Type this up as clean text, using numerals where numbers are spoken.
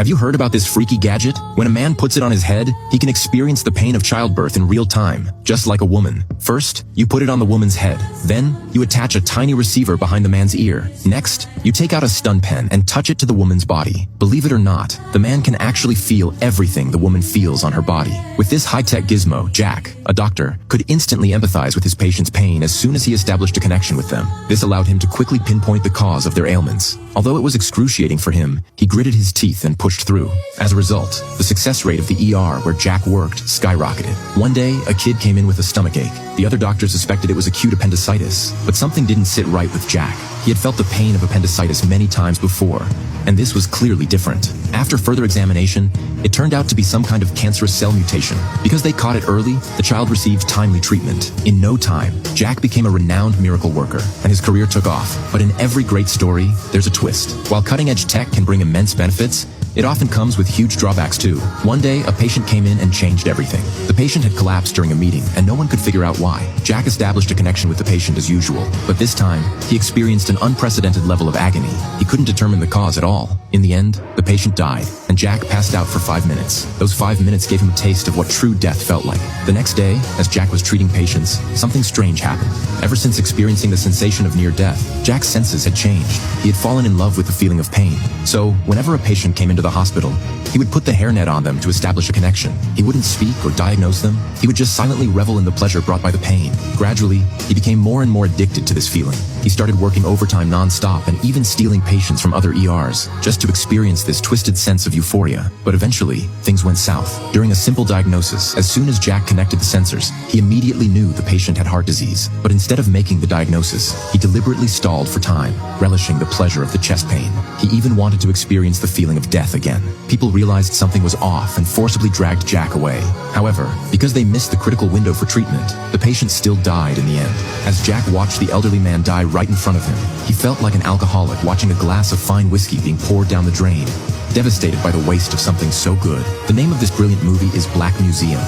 Have you heard about this freaky gadget? When a man puts it on his head, he can experience the pain of childbirth in real time, just like a woman. First, you put it on the woman's head. Then, you attach a tiny receiver behind the man's ear. Next, you take out a stun pen and touch it to the woman's body. Believe it or not, the man can actually feel everything the woman feels on her body. With this high-tech gizmo, Jack, a doctor, could instantly empathize with his patient's pain as soon as he established a connection with them. This allowed him to quickly pinpoint the cause of their ailments. Although it was excruciating for him, he gritted his teeth and pushed through. As a result, the success rate of the ER where Jack worked skyrocketed. One day, a kid came in with a stomachache. The other doctors suspected it was acute appendicitis, but something didn't sit right with Jack. He had felt the pain of appendicitis many times before, and this was clearly different. After further examination, it turned out to be some kind of cancerous cell mutation. Because they caught it early, the child received timely treatment. In no time, Jack became a renowned miracle worker, and his career took off. But in every great story, there's a twist. While cutting-edge tech can bring immense benefits, it often comes with huge drawbacks too. One day, a patient came in and changed everything. The patient had collapsed during a meeting, and no one could figure out why. Jack established a connection with the patient as usual, but this time, he experienced an unprecedented level of agony. He couldn't determine the cause at all. In the end, the patient died, and Jack passed out for 5 minutes. Those 5 minutes gave him a taste of what true death felt like. The next day, as Jack was treating patients, something strange happened. Ever since experiencing the sensation of near death, Jack's senses had changed. He had fallen in love with the feeling of pain. So, whenever a patient came into the hospital, he would put the hairnet on them to establish a connection. He wouldn't speak or diagnose them. He would just silently revel in the pleasure brought by the pain. Gradually, he became more and more addicted to this feeling. He started working overtime non-stop and even stealing patients from other ERs, just to experience this twisted sense of euphoria. But eventually, things went south. During a simple diagnosis, as soon as Jack connected the sensors, he immediately knew the patient had heart disease. But instead of making the diagnosis, he deliberately stalled for time, relishing the pleasure of the chest pain. He even wanted to experience the feeling of death again. People realized something was off and forcibly dragged Jack away. However, because they missed the critical window for treatment, the patient still died in the end. As Jack watched the elderly man die right in front of him, he felt like an alcoholic watching a glass of fine whiskey being poured down the drain, devastated by the waste of something so good. The name of this brilliant movie is Black Museum.